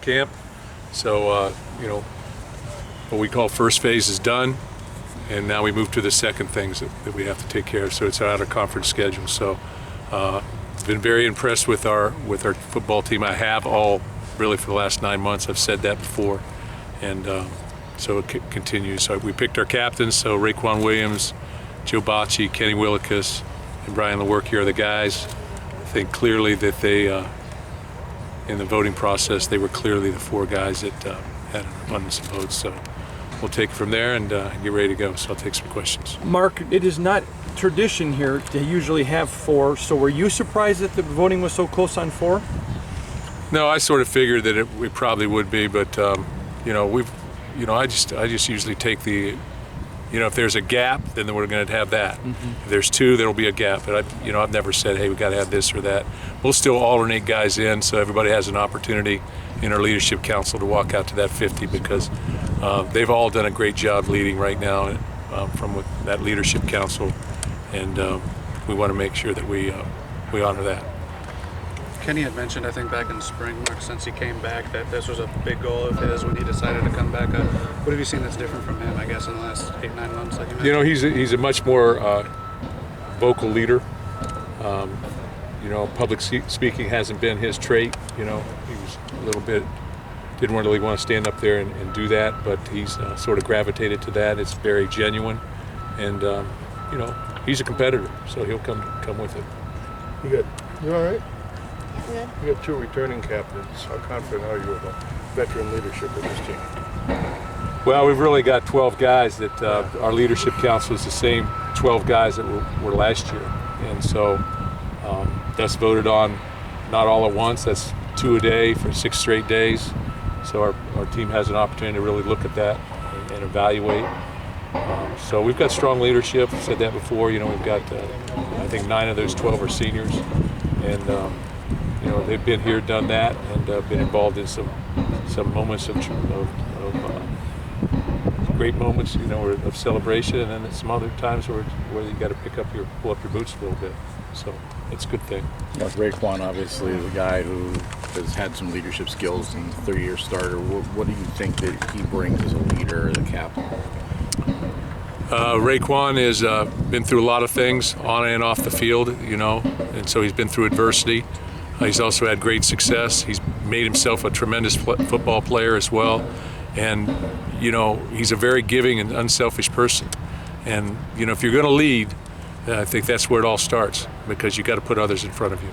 camp. So, what we call first phase is done, and now we move to the second things that we have to take care of. So it's out of conference schedule. So, been very impressed with our football team. I have all really for the last 9 months. I've said that before, and so it continues. So we picked our captains. So Raekwon Williams, Joe Bocci, Kenny Willikis, and Brian Lewerke are the guys. I think clearly that they, in the voting process, they were clearly the 4 guys that had an abundance of votes. So we'll take it from there and get ready to go. So I'll take some questions. Mark, it is not tradition here to usually have 4. So were you surprised that the voting was so close on 4? No, I sort of figured that it probably would be, but I just usually take the, if there's a gap, then we're going to have that. Mm-hmm. If there's 2, there'll be a gap. But I've never said, hey, we got to have this or that. We'll still alternate guys in, so everybody has an opportunity in our leadership council to walk out to that 50, because they've all done a great job leading right now from that leadership council, and we want to make sure that we honor that. Kenny had mentioned, I think back in the spring, Mark, since he came back, that this was a big goal of his when he decided to come back. What have you seen that's different from him, I guess, in the last 8-9 months? Like you mentioned? He's a much more vocal leader. Public speaking hasn't been his trait. He was a little bit, didn't really want to stand up there and do that, but he's sort of gravitated to that. It's very genuine, and he's a competitor, so he'll come with it. You all right? Yeah. You got 2 returning captains. How confident are you about veteran leadership of this team? Well, we've really got 12 guys that our leadership council is the same 12 guys that were last year. And so that's voted on not all at once. That's 2 a day for 6 straight days. So our team has an opportunity to really look at that and evaluate. So we've got strong leadership. I've said that before. We've got, I think 9 of those 12 are seniors. And they've been here, done that, and been involved in some moments of great moments, of celebration, and then some other times where you got to pull up your boots a little bit. So it's a good thing. Raekwon obviously is a guy who has had some leadership skills and 30-year starter. What do you think that he brings as a leader, as a captain? Raekwon has been through a lot of things on and off the field, and so he's been through adversity. He's also had great success. He's made himself a tremendous football player as well. And, he's a very giving and unselfish person. And, if you're going to lead, I think that's where it all starts, because you got to put others in front of you.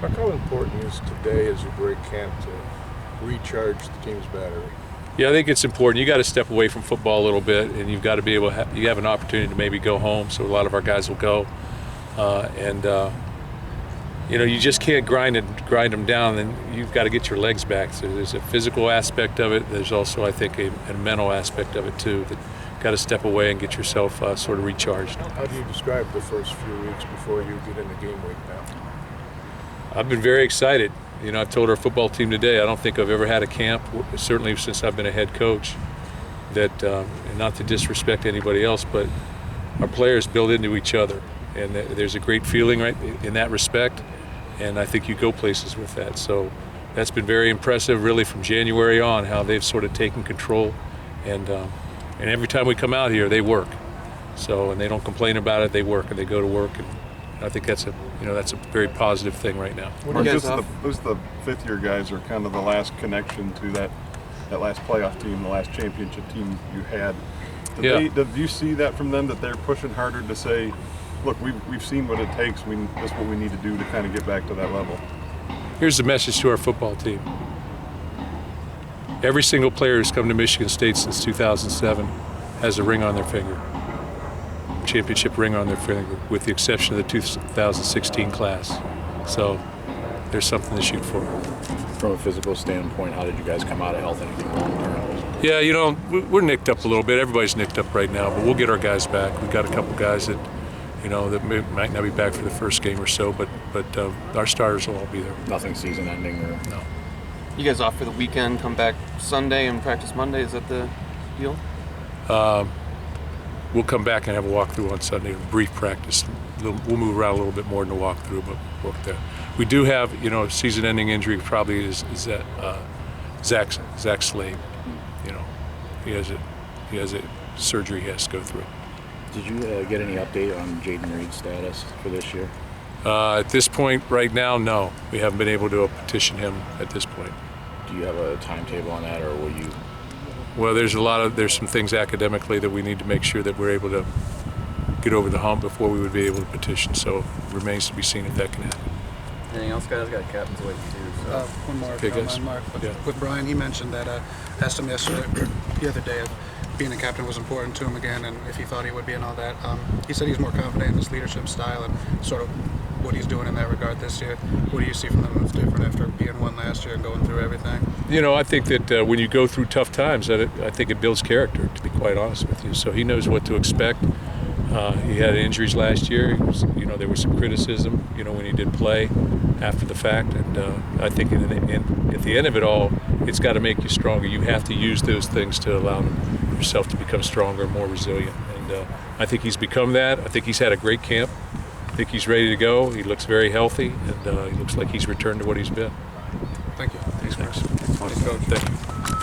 Mark, how important is today as you break camp to recharge the team's battery? Yeah, I think it's important. You got to step away from football a little bit, and you've got to be able to you have an opportunity to maybe go home. So a lot of our guys will go. You just can't grind them down, and you've got to get your legs back. So there's a physical aspect of it. There's also, I think, a mental aspect of it too. That got to step away and get yourself sort of recharged. How do you describe the first few weeks before you get into game week now? I've been very excited. I've told our football team today, I don't think I've ever had a camp, certainly since I've been a head coach, that, and not to disrespect anybody else, but our players build into each other. And there's a great feeling right in that respect. And I think you go places with that. So that's been very impressive, really, from January on, how they've sort of taken control. And every time we come out here, they work. So, and they don't complain about it. They work, and they go to work. And I think that's a very positive thing right now. Those the 5th-year guys are kind of the last connection to that last playoff team, the last championship team you had. Do you see that from them, that they're pushing harder to say, look, we've seen what it takes. That's what we need to do to kind of get back to that level? Here's the message to our football team. Every single player who's come to Michigan State since 2007 has a ring on their finger, championship ring on their finger, with the exception of the 2016 class. So there's something to shoot for. From a physical standpoint, how did you guys come out of health? Anything long-term? Yeah, we're nicked up a little bit. Everybody's nicked up right now, but we'll get our guys back. We've got a couple guys that that might not be back for the first game or so, but our starters will all be there. Nothing season-ending, or no. You guys off for the weekend? Come back Sunday and practice Monday? Is that the deal? We'll come back and have a walkthrough on Sunday, a brief practice. We'll move around a little bit more than the walkthrough, but work there. We do have, season-ending injury probably is that Zach Slade. You know, he has a surgery he has to go through. Did you get any update on Jaden Reed's status for this year? At this point, right now, no. We haven't been able to petition him at this point. Do you have a timetable on that, or will you? Well, there's some things academically that we need to make sure that we're able to get over the hump before we would be able to petition. So it remains to be seen if that can happen. Anything else, guys? Got captains waiting too. So. One more, if Okay, you don't guys. mind, Mark. Yeah. With Brian, he mentioned that asked him yesterday, the other day, if being a captain was important to him again, and if he thought he would be and all that. He said he's more confident in his leadership style and sort of what he's doing in that regard this year. What do you see from him that's different after being one last year and going through everything? You know, I think that when you go through tough times, I think it builds character, to be quite honest with you. So he knows what to expect. He had injuries last year. There was some criticism, when he did play after the fact. And I think at the end of it all, it's got to make you stronger. You have to use those things to allow yourself to become stronger and more resilient. And I think he's become that. I think he's had a great camp. I think he's ready to go. He looks very healthy, and he looks like he's returned to what he's been. Thank you. Thanks. Thanks, Coach. Thank you.